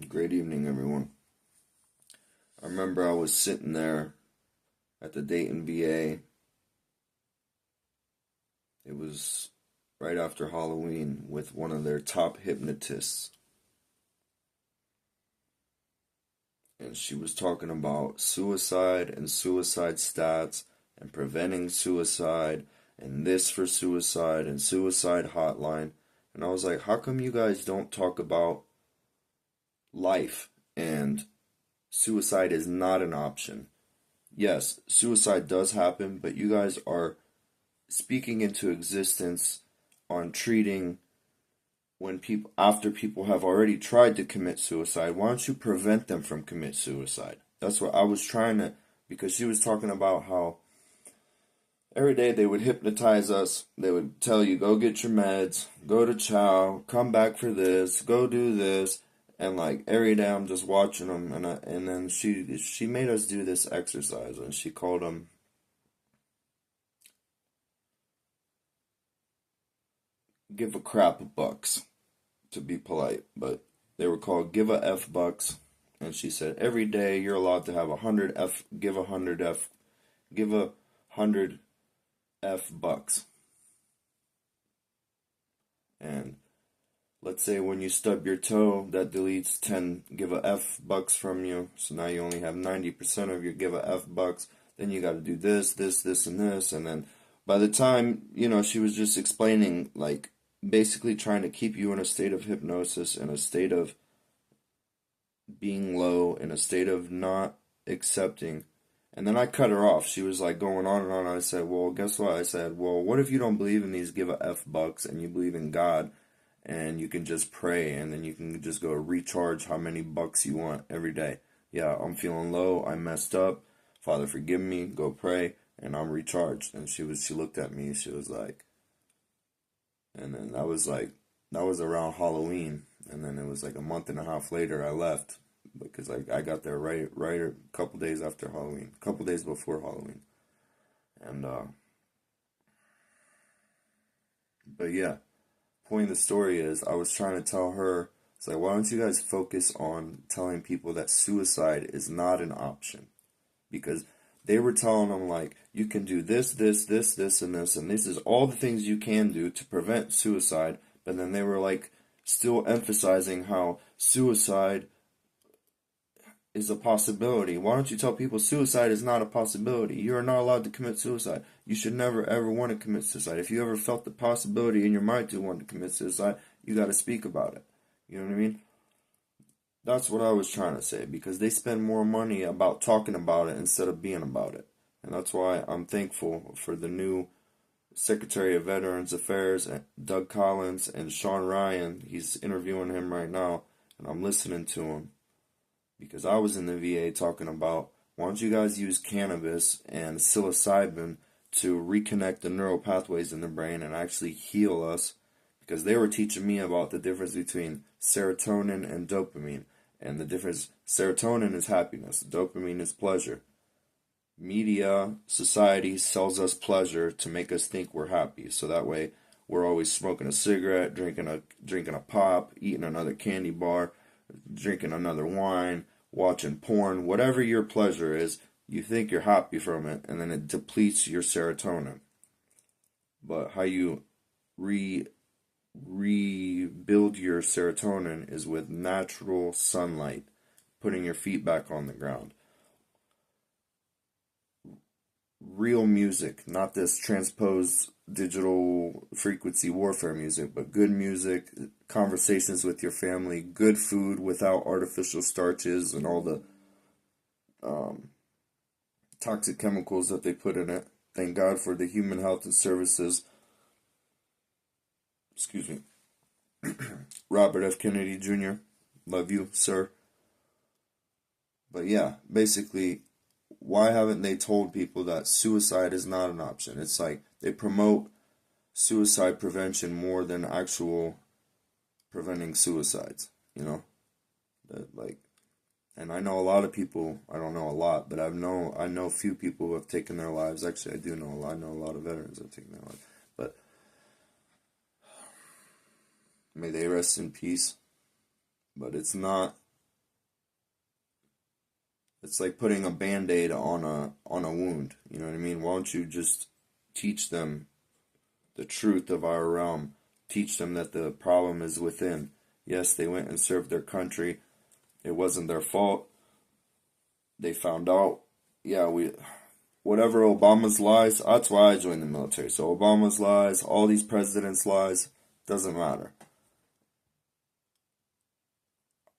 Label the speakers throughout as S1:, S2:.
S1: Great evening, everyone. I remember I was sitting there at the Dayton VA. It was right after Halloween with one of their top hypnotists. And she was talking about suicide and suicide stats and preventing suicide and this for suicide and suicide hotline. And I was like, how come you guys don't talk about life and suicide is not an option? Yes, suicide does happen, but you guys are speaking into existence on treating when people after people have already tried to commit suicide. Why don't you prevent them from commit suicide? That's what I was trying to, because she was talking about how every day they would hypnotize us. They would tell you, go get your meds, go to chow, come back for this, go do this. And like every day I'm just watching them, and then she made us do this exercise, and she called them give a crap bucks, to be polite, but they were called give a F bucks. And she said every day you're allowed to have 100 F, give 100 F, give 100 F bucks. And let's say when you stub your toe, that deletes 10 give a F bucks from you. So now you only have 90% of your give a F bucks. Then you got to do this, this, and this. And then by the time, she was just explaining, like, basically trying to keep you in a state of hypnosis, in a state of being low, in a state of not accepting. And then I cut her off. She was like going on and on. I said, well, guess what? I said, well, what if you don't believe in these give a F bucks and you believe in God and you can just pray and then you can just go recharge how many bucks you want every day? Yeah, I'm feeling low. I messed up. Father, forgive me. Go pray and I'm recharged. And she looked at me. She was like, and then that was around Halloween. And then it was like a month and a half later I left because I got there right a couple days after Halloween, a couple days before Halloween. And but yeah, point of the story is I was trying to tell her, it's like, why don't you guys focus on telling people that suicide is not an option? Because they were telling them, like, you can do this, and this, and this is all the things you can do to prevent suicide. But then they were, like, still emphasizing how suicide is a possibility. Why don't you tell people suicide is not a possibility? You are not allowed to commit suicide. You should never ever want to commit suicide. If you ever felt the possibility in your mind to want to commit suicide, you got to speak about it. You know what I mean? That's what I was trying to say, because they spend more money about talking about it instead of being about it. And that's why I'm thankful for the new Secretary of Veterans Affairs, Doug Collins, and Sean Ryan. He's interviewing him right now, and I'm listening to him because I was in the VA talking about, why don't you guys use cannabis and psilocybin to reconnect the neural pathways in the brain and actually heal us? Because they were teaching me about the difference between serotonin and dopamine. And the difference, serotonin is happiness, dopamine is pleasure. Media, society sells us pleasure to make us think we're happy. So that way we're always smoking a cigarette, drinking a pop, eating another candy bar, drinking another wine, watching porn, whatever your pleasure is, you think you're happy from it, and then it depletes your serotonin. But how you rebuild your serotonin is with natural sunlight, putting your feet back on the ground. Real music, not this transposed digital frequency warfare music, but good music, conversations with your family, good food without artificial starches and all the toxic chemicals that they put in it. Thank God for the Human Health and Services, excuse me, Robert F. Kennedy Jr. Love you, sir. But yeah, basically, why haven't they told people that suicide is not an option? It's like they promote suicide prevention more than actual preventing suicides, That, like, and I know a lot of people, I don't know a lot, but I know a few people who have taken their lives. Actually, I do know a lot. I know a lot of veterans who have taken their lives. But May they rest in peace. But it's not. It's like putting a band-aid on a wound. You know what I mean? Why don't you just teach them the truth of our realm? Teach them that the problem is within. Yes, they went and served their country. It wasn't their fault. They found out. Yeah, whatever Obama's lies, that's why I joined the military. So Obama's lies, all these presidents' lies, doesn't matter.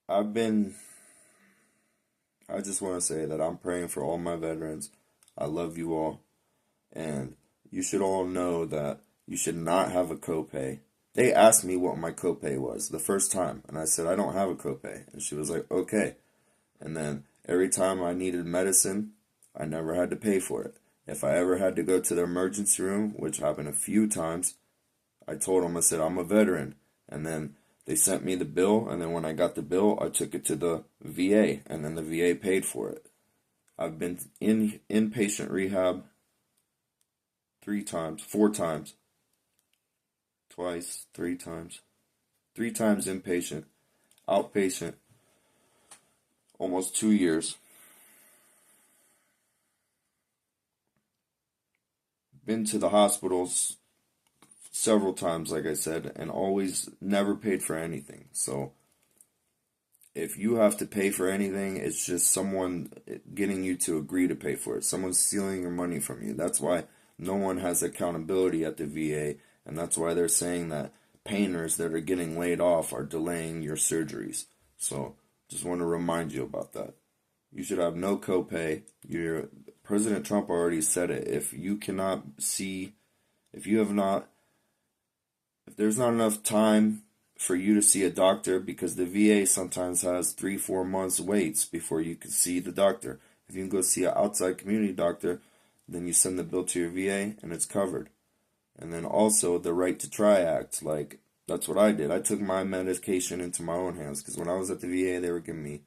S1: I just want to say that I'm praying for all my veterans. I love you all. And you should all know that you should not have a copay. They asked me what my copay was the first time, and I said, I don't have a copay. And she was like, okay. And then every time I needed medicine, I never had to pay for it. If I ever had to go to the emergency room, which happened a few times, I told them, I said, I'm a veteran. And then they sent me the bill, and then when I got the bill, I took it to the VA, and then the VA paid for it. I've been in inpatient rehab 3 times, 4 times, twice, 3 times. 3 times inpatient, outpatient, almost 2 years. Been to the hospitals several times, like I said, and always never paid for anything. So if you have to pay for anything, it's just someone getting you to agree to pay for it. Someone's stealing your money from you. That's why no one has accountability at the VA, and that's why they're saying that painters that are getting laid off are delaying your surgeries. So just want to remind you about that. You should have no copay. President Trump already said it. If you cannot see, if there's not enough time for you to see a doctor, because the VA sometimes has 3-4 months waits before you can see the doctor. If you can go see an outside community doctor, then you send the bill to your VA and it's covered. And then also the Right to Try Act, like that's what I did. I took my medication into my own hands, because when I was at the VA, they were giving me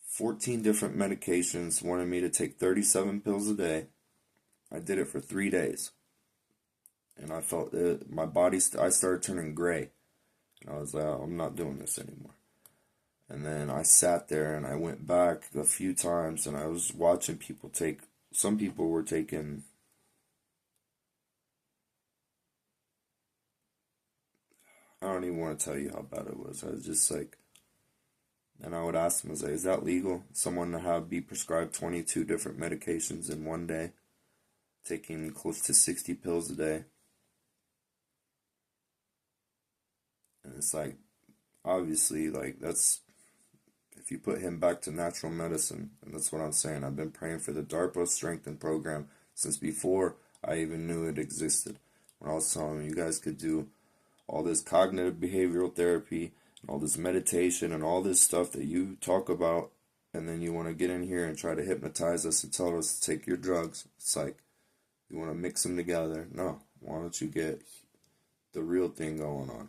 S1: 14 different medications, wanted me to take 37 pills a day. I did it for 3 days. And I felt my body, I started turning gray. And I was like, oh, I'm not doing this anymore. And then I sat there and I went back a few times and I was watching people take, some people were taking, I don't even want to tell you how bad it was. I was just like, and I would ask them, I was like, is that legal? Someone to be prescribed 22 different medications in one day, taking close to 60 pills a day. And it's like, obviously, like, that's, if you put him back to natural medicine, and that's what I'm saying. I've been praying for the DARPA Strengthen program since before I even knew it existed. When I was telling them, you guys could do all this cognitive behavioral therapy, and all this meditation, and all this stuff that you talk about, and then you want to get in here and try to hypnotize us and tell us to take your drugs. It's like, you want to mix them together. No, why don't you get the real thing going on?